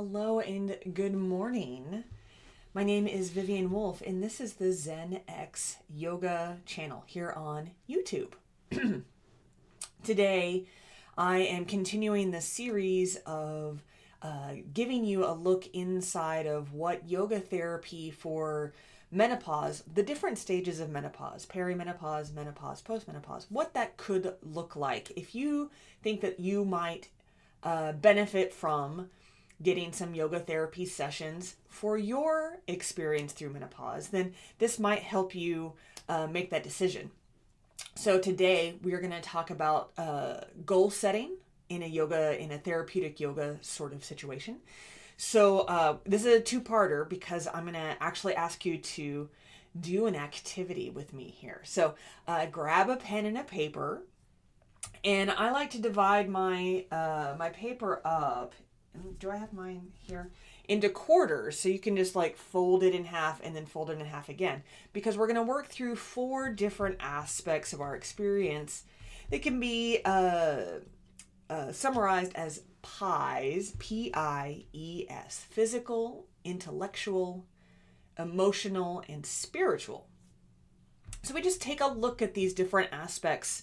Hello and good morning. My name is Vivian Wolf, and this is the Zen-X yoga channel here on YouTube. Today, I am continuing the series of giving you a look inside of what yoga therapy for menopause, the different stages of menopause, perimenopause, menopause, postmenopause, what that could look like. If you think that you might benefit from getting some yoga therapy sessions for your experience through menopause, then this might help you make that decision. So today we are going to talk about goal setting in a therapeutic yoga sort of situation. So this is a two-parter because I'm going to actually ask you to do an activity with me here. So grab a pen and a paper, and I like to divide my my paper up. Do I have mine here? Into quarters, so you can just like fold it in half and then fold it in half again, because we're going to work through 4 different aspects of our experience. They can be summarized as P.I.E.S, P-I-E-S, physical, intellectual, emotional, and spiritual. So we just take a look at these different aspects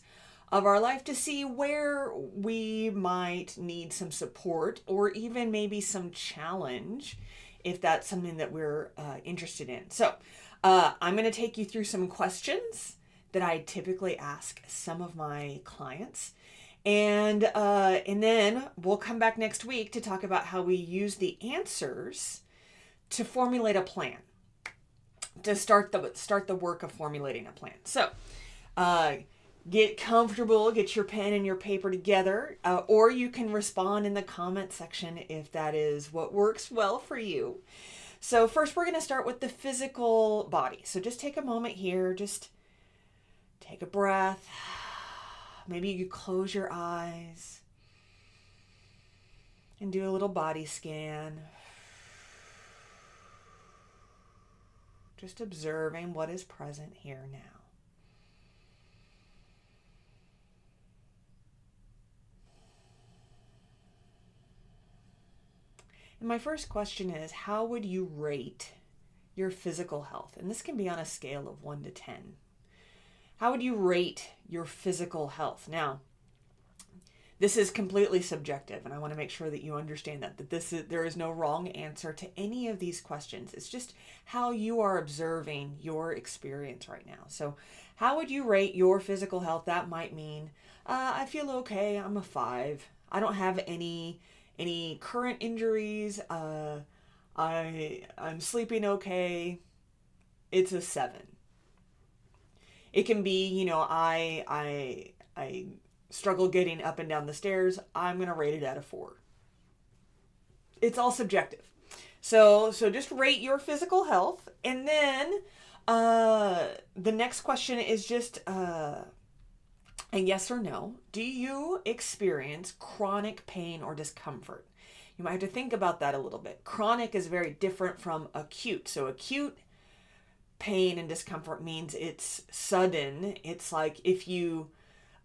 of our life to see where we might need some support or even maybe some challenge if that's something that we're interested in. So I'm going to take you through some questions that I typically ask some of my clients. And then we'll come back next week to talk about how we use the answers to formulate a plan, to start the work of formulating a plan. So get comfortable, get your pen and your paper together, or you can respond in the comment section if that is what works well for you. So first we're going to start with the physical body. So just take a moment here, just take a breath. Maybe you close your eyes and do a little body scan. Just observing what is present here now. And my first question is, how would you rate your physical health? And this can be on a scale of 1 to 10. How would you rate your physical health? Now, this is completely subjective, and I want to make sure that you understand that there is no wrong answer to any of these questions. It's just how you are observing your experience right now. So how would you rate your physical health? That might mean, I feel okay, I'm a 5. I don't have any current injuries. I'm sleeping okay. It's a 7. It can be, I struggle getting up and down the stairs. I'm going to rate it at a 4. It's all subjective. So just rate your physical health. And then the next question is just a yes or no. Do you experience chronic pain or discomfort? You might have to think about that a little bit. Chronic is very different from acute. So acute pain and discomfort means it's sudden. It's like if you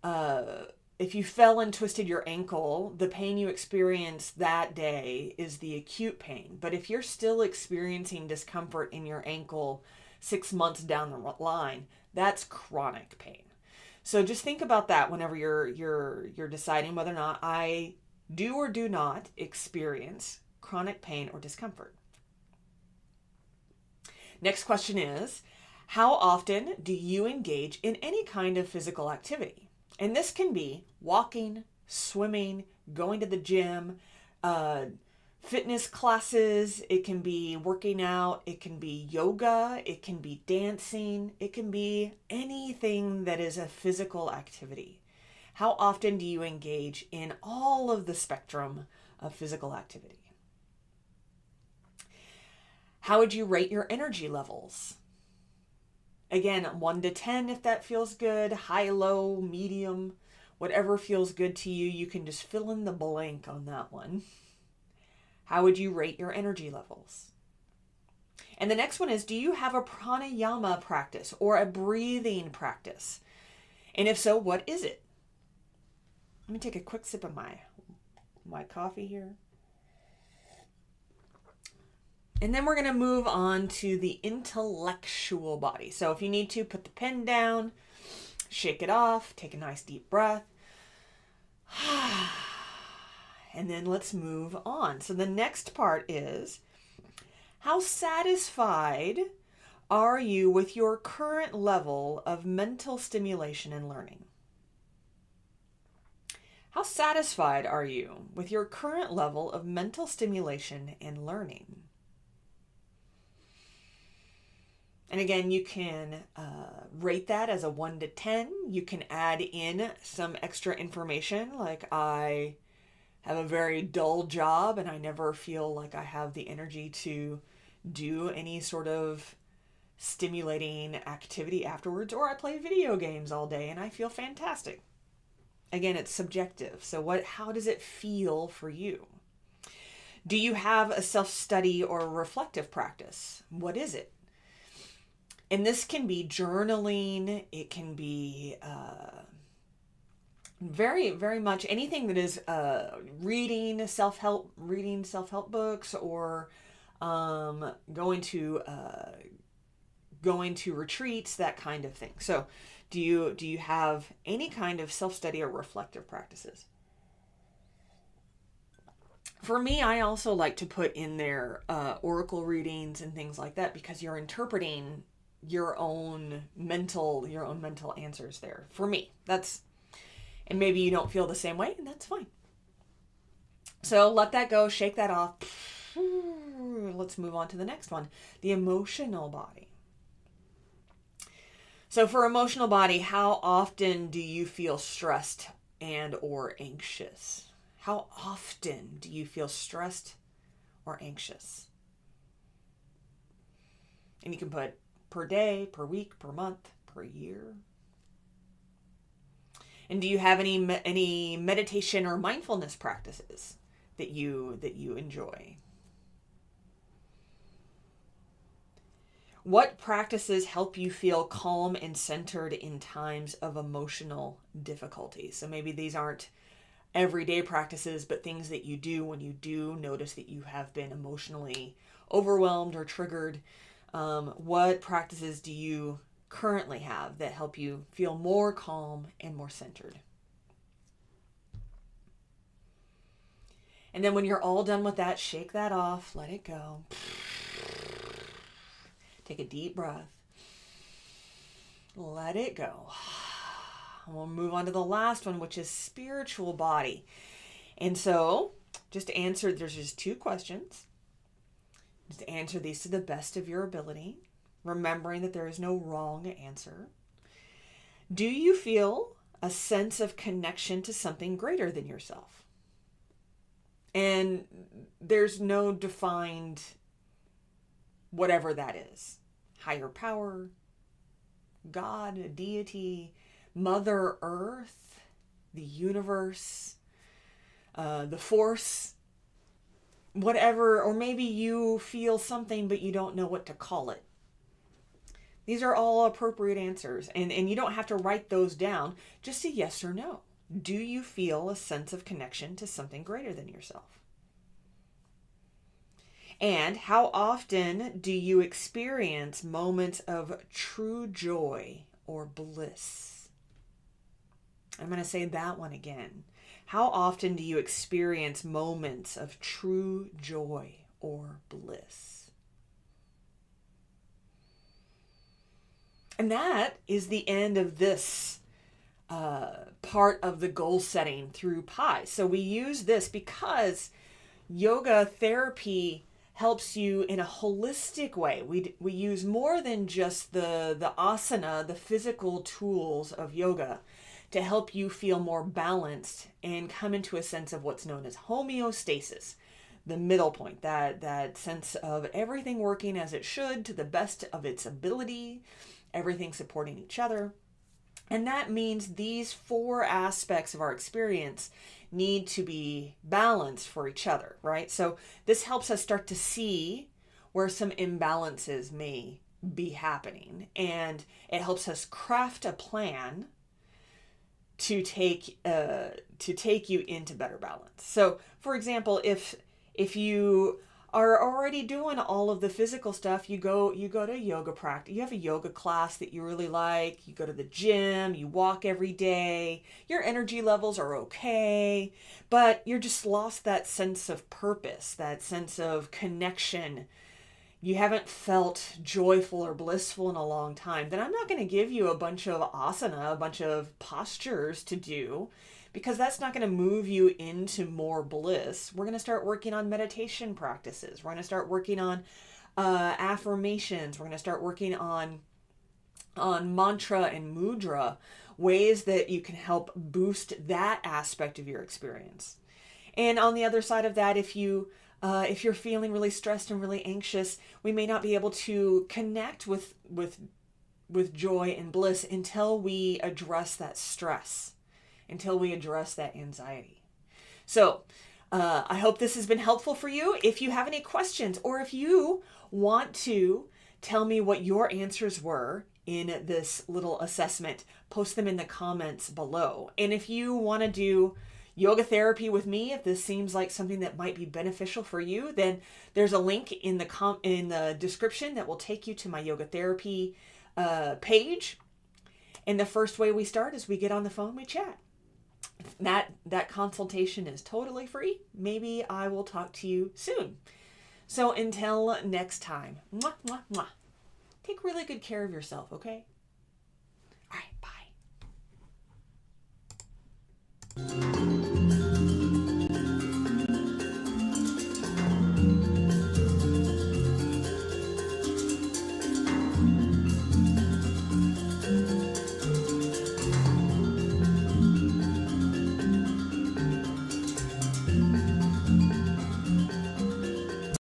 fell and twisted your ankle, the pain you experience that day is the acute pain. But if you're still experiencing discomfort in your ankle 6 months down the line, that's chronic pain. So just think about that whenever you're deciding whether or not I do or do not experience chronic pain or discomfort. Next question is, how often do you engage in any kind of physical activity? And this can be walking, swimming, going to the gym, fitness classes. It can be working out. It can be yoga. It can be dancing. It can be anything that is a physical activity. How often do you engage in all of the spectrum of physical activity? How would you rate your energy levels? Again, 1 to 10 if that feels good, high, low, medium, whatever feels good to you. You can just fill in the blank on that one. How would you rate your energy levels? And the next one is, do you have a pranayama practice or a breathing practice? And if so, what is it? Let me take a quick sip of my coffee here. And then we're going to move on to the intellectual body. So if you need to, put the pen down, shake it off, take a nice deep breath. And then let's move on. So the next part is, how satisfied are you with your current level of mental stimulation and learning? How satisfied are you with your current level of mental stimulation and learning? And again, you can rate that as a 1 to 10. You can add in some extra information, like I have a very dull job and I never feel like I have the energy to do any sort of stimulating activity afterwards, or I play video games all day and I feel fantastic. Again, it's subjective. So how does it feel for you? Do you have a self-study or reflective practice? What is it? And this can be journaling. It can be very, very much anything that is reading self-help books, or going to retreats, that kind of thing. So do you have any kind of self-study or reflective practices? For me, I also like to put in there oracle readings and things like that, because you're interpreting your own mental answers there. For me, and maybe you don't feel the same way, and that's fine. So let that go, shake that off. Let's move on to the next one, the emotional body. So for emotional body, how often do you feel stressed and or anxious? How often do you feel stressed or anxious? And you can put per day, per week, per month, per year. And do you have any meditation or mindfulness practices that you enjoy? What practices help you feel calm and centered in times of emotional difficulty? So maybe these aren't everyday practices, but things that you do when you do notice that you have been emotionally overwhelmed or triggered. What practices do you currently have that help you feel more calm and more centered? And then when you're all done with that, shake that off, let it go. Take a deep breath. Let it go. We'll move on to the last one, which is spiritual body. And so just to answer, there's just 2 questions. Just answer these to the best of your ability, remembering that there is no wrong answer. Do you feel a sense of connection to something greater than yourself? And there's no defined whatever that is. Higher power, God, a deity, Mother Earth, the universe, the force, whatever, or maybe you feel something but you don't know what to call it. These are all appropriate answers, and you don't have to write those down. Just a yes or no. Do you feel a sense of connection to something greater than yourself? And how often do you experience moments of true joy or bliss? I'm going to say that one again. How often do you experience moments of true joy or bliss? And that is the end of this part of the goal setting through P.I.E.S. So we use this because yoga therapy helps you in a holistic way. We use more than just the asana, the physical tools of yoga, to help you feel more balanced and come into a sense of what's known as homeostasis, the middle point, that sense of everything working as it should to the best of its ability, everything supporting each other. And that means these 4 aspects of our experience need to be balanced for each other, right? So this helps us start to see where some imbalances may be happening, and it helps us craft a plan to take you into better balance. So, for example, if you are already doing all of the physical stuff. You go to yoga practice. You have a yoga class that you really like. You go to the gym, you walk every day. Your energy levels are okay, but you're just lost that sense of purpose, that sense of connection. You haven't felt joyful or blissful in a long time. Then I'm not going to give you a bunch of asana, a bunch of postures to do, because that's not going to move you into more bliss. We're going to start working on meditation practices. We're going to start working on affirmations. We're going to start working on mantra and mudra, ways that you can help boost that aspect of your experience. And on the other side of that, if you're feeling really stressed and really anxious, we may not be able to connect with joy and bliss until we address that stress, until we address that anxiety. So I hope this has been helpful for you. If you have any questions, or if you want to tell me what your answers were in this little assessment, post them in the comments below. And if you want to do yoga therapy with me, if this seems like something that might be beneficial for you, then there's a link in the description that will take you to my yoga therapy page. And the first way we start is we get on the phone, we chat. That consultation is totally free. Maybe I will talk to you soon. So until next time, mwah, mwah, mwah. Take really good care of yourself, okay? All right, bye.